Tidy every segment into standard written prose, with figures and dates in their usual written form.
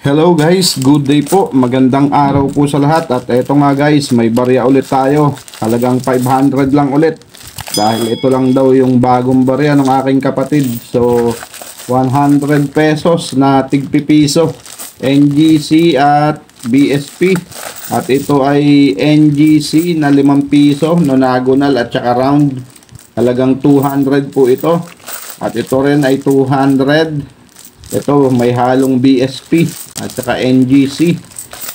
Hello guys, good day po. Magandang araw po sa lahat. At eto nga guys, may barya ulit tayo. Halagang 500 lang ulit. Dahil ito lang daw yung bagong barya ng aking kapatid. So, 100 pesos na tigpipiso. NGC at BSP. At ito ay NGC na 5 piso, nonagonal at saka round. Halagang 200 po ito. At ito rin ay 200. Ito may halong BSP at saka NGC.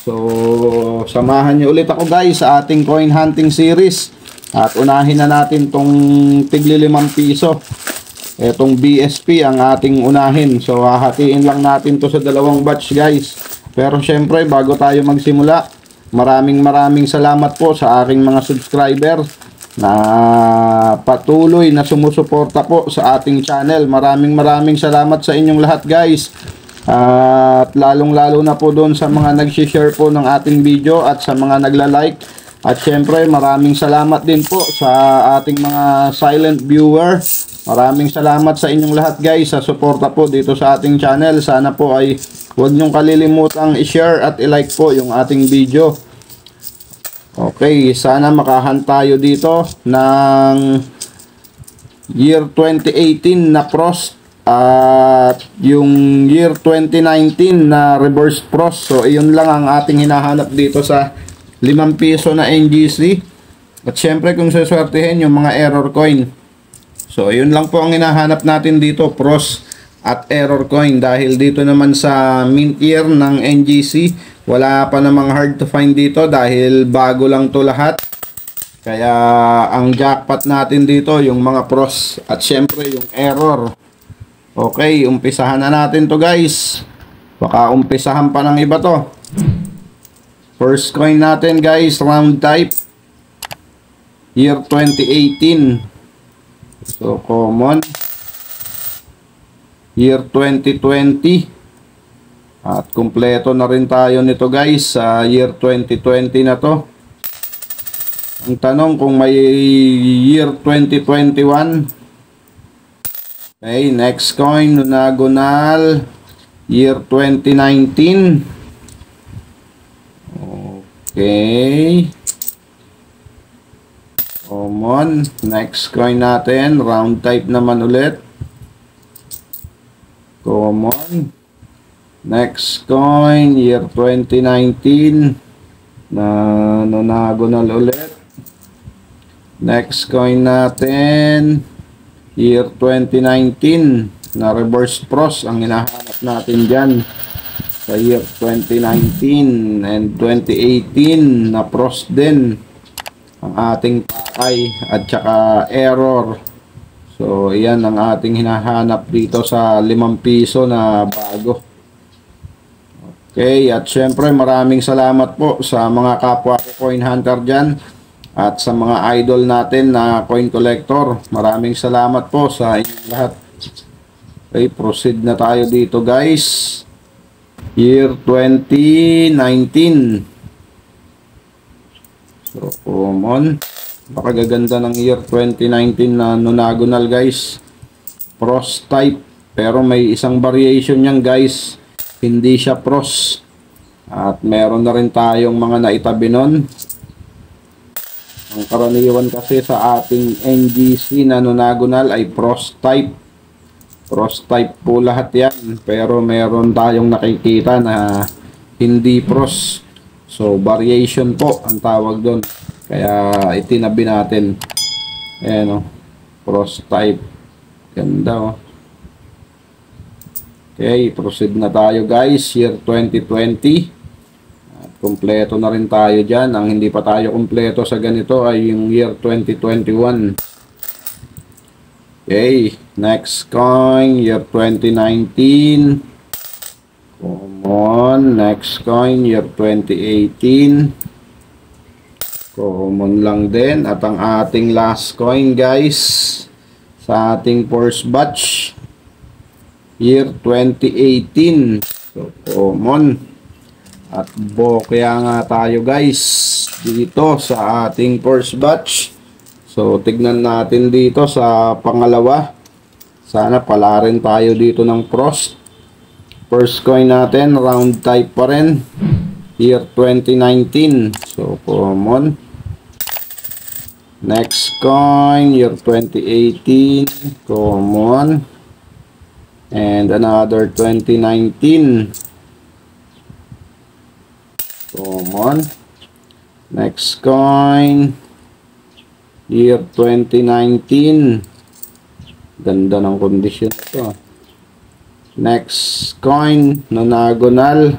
So samahan niyo ulit ako guys sa ating coin hunting series. At unahin na natin tong tigli 5 piso. Etong BSP ang ating unahin. So hahatiin lang natin to sa dalawang batch guys. Pero syempre bago tayo magsimula, maraming salamat po sa aking mga subscriber na patuloy na sumusuporta po sa ating channel. Maraming salamat sa inyong lahat guys. At lalong-lalo na po doon sa mga nag-share po ng ating video at sa mga nagla-like. At syempre maraming salamat din po sa ating mga silent viewer. Maraming salamat sa inyong lahat guys sa suporta po dito sa ating channel. Sana po ay huwag niyong kalilimutang i-share at i-like po yung ating video. Okay, sana makahan tayo dito ng year 2018 na Frost at yung year 2019 na reverse Frost. So, iyon lang ang ating hinahanap dito sa 5 piso na NGC. At syempre kung saswertihin yung mga error coin. So, iyon lang po ang hinahanap natin dito, Frost at error coin. Dahil dito naman sa mint year ng NGC, wala pa namang hard to find dito dahil bago lang to lahat. Kaya ang jackpot natin dito yung mga pros at syempre yung error. Okay, umpisahan na natin to guys. Baka umpisahan pa ng iba to. First coin natin guys, round type. Year 2018. So common. Year 2020. At kumpleto na rin tayo nito guys sa year 2020 na to. Ang tanong kung may year 2021. Okay, next coin, nonagonal, year 2019. Okay. Common. Next coin natin, round type naman ulit. Common. Next coin, year 2019 na nonagonal ulit. Next coin natin, year 2019 na reverse Frost ang hinahanap natin dyan sa year 2019 and 2018 na Frost din ang ating pakay at saka error. So, iyan ang ating hinahanap dito sa 5 piso na bago. Okay, at syempre maraming salamat po sa mga kapwa ko coin hunter dyan at sa mga idol natin na coin collector. Maraming salamat po sa inyong lahat. Okay, proceed na tayo dito guys. Year 2019. So, common. Napakaganda ng year 2019 na nonagonal guys. Frost type. Pero may isang variation yan guys. Hindi siya Frost. At meron na rin tayong mga naitabi nun. Ang karaniwan kasi sa ating NGC na nonagonal ay Frost type. Frost type po lahat yan. Pero meron tayong nakikita na hindi Frost. So variation po ang tawag doon. Kaya itinabi natin. Ayan o. Frost type. Ganda o. Okay, proceed na tayo guys, year 2020. At kumpleto na rin tayo dyan. Ang hindi pa tayo kumpleto sa ganito ay yung year 2021. Okay, next coin, year 2019. Common, next coin, year 2018. Common lang din. At ang ating last coin guys, sa ating first batch, year 2018. So, common. At bokya nga tayo guys dito sa ating first batch. So, tignan natin dito sa pangalawa. Sana pala rin tayo dito ng Frost. First coin natin, round type pa rin. Year 2019. So, common. Next coin, year 2018. Common. And another 2019. Common. Next coin, year 2019. Ganda ng kondisyon ito. Next coin, nonagonal,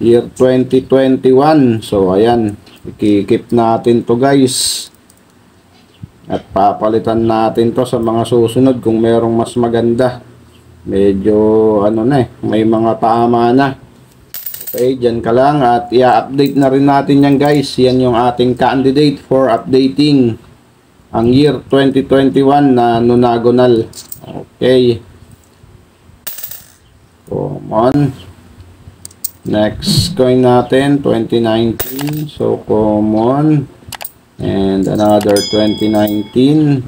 year 2021. So, ayan. Ikikip natin to guys. At papalitan natin to sa mga susunod kung merong mas maganda. Medyo, ano na may mga tama na. Okay, dyan ka lang at i-update na rin natin yan guys. Yan yung ating candidate for updating ang year 2021 na nonagonal. Okay. Common. Next coin natin, 2019. So, common. And another 2019.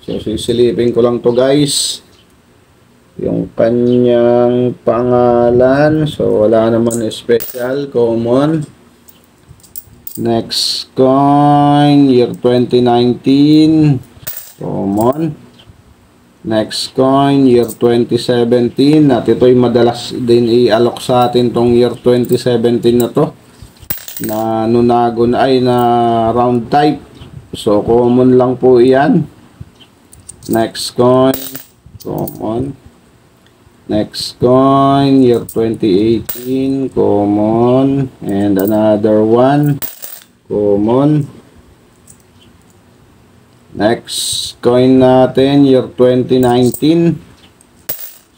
So, sisilipin ko lang to guys. Yung kanyang pangalan. So, wala naman special. Common. Next coin, year 2019. Common. Next coin, year 2017. At ito'y madalas din i-alok sa atin tong year 2017 na to. Na nunagon ay na round type. So, common lang po iyan. Next coin, common. Next coin, year 2018, common. And another one, common. Next coin natin, year 2019.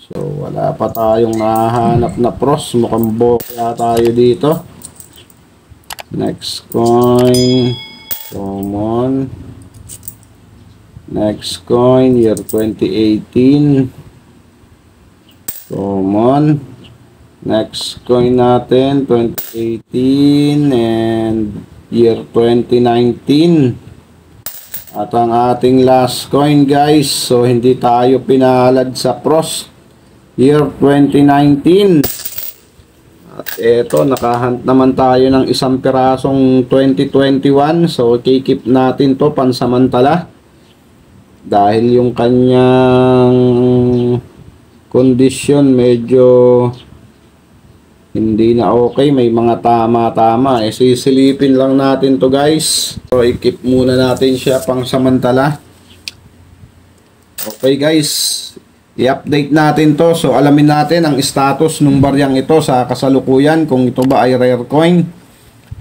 So, wala pa tayong nahanap na pros. Mukhang bokya tayo dito. Next coin, common. Next coin, year 2018. Common. Next coin natin, 2018 and year 2019. At ang ating last coin guys, so hindi tayo pinalad sa pros. Year 2019. At eto, nakahunt naman tayo ng isang pirasong 2021. So, kikip natin to pansamantala. Dahil yung kanyang kondisyon medyo hindi na okay, may mga tama-tama. Sisilipin lang natin to guys. So, i-keep muna natin siya pang samantala. Okay guys, i-update natin to. So, alamin natin ang status ng baryang ito sa kasalukuyan. Kung ito ba ay rare coin,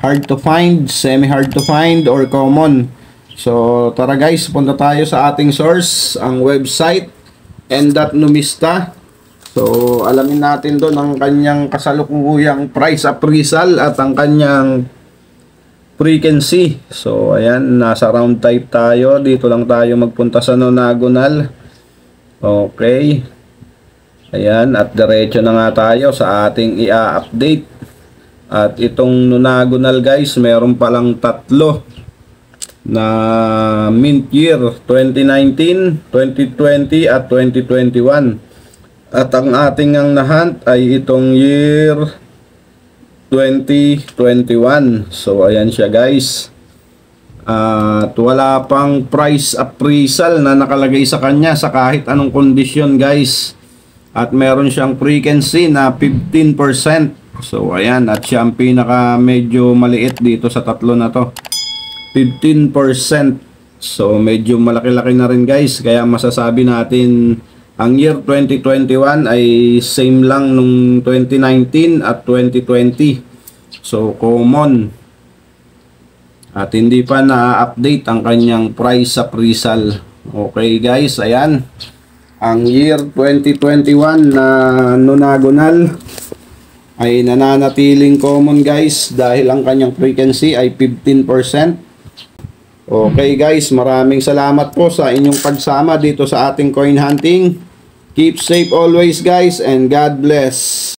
hard to find, semi-hard to find, or common. So, tara guys, punta tayo sa ating source, ang website, N.Numista. So, alamin natin doon ang kanyang kasalukuyang price appraisal at ang kanyang frequency. So, ayan, nasa round type tayo. Dito lang tayo magpunta sa nonagonal. Okay. Ayan, at diretso na nga tayo sa ating i-update. At itong nonagonal guys, meron palang tatlo na mint year, 2019, 2020 at 2021. At ang ating ang nahunt ay itong year 2021. So, ayan siya guys. At wala pang price appraisal na nakalagay sa kanya sa kahit anong kondisyon guys. At meron siyang frequency na 15%. So, ayan. At siya ang pinaka medyo maliit dito sa tatlo na to. 15%. So, medyo malaki-laki na rin guys. Kaya masasabi natin ang year 2021 ay same lang nung 2019 at 2020. So, common. At hindi pa na-update ang kanyang price appraisal. Okay guys, ayan. Ang year 2021 na nonagonal ay nananatiling common guys dahil ang kanyang frequency ay 15%. Okay guys, maraming salamat po sa inyong pagsama dito sa ating coin hunting. Keep safe always guys and God bless.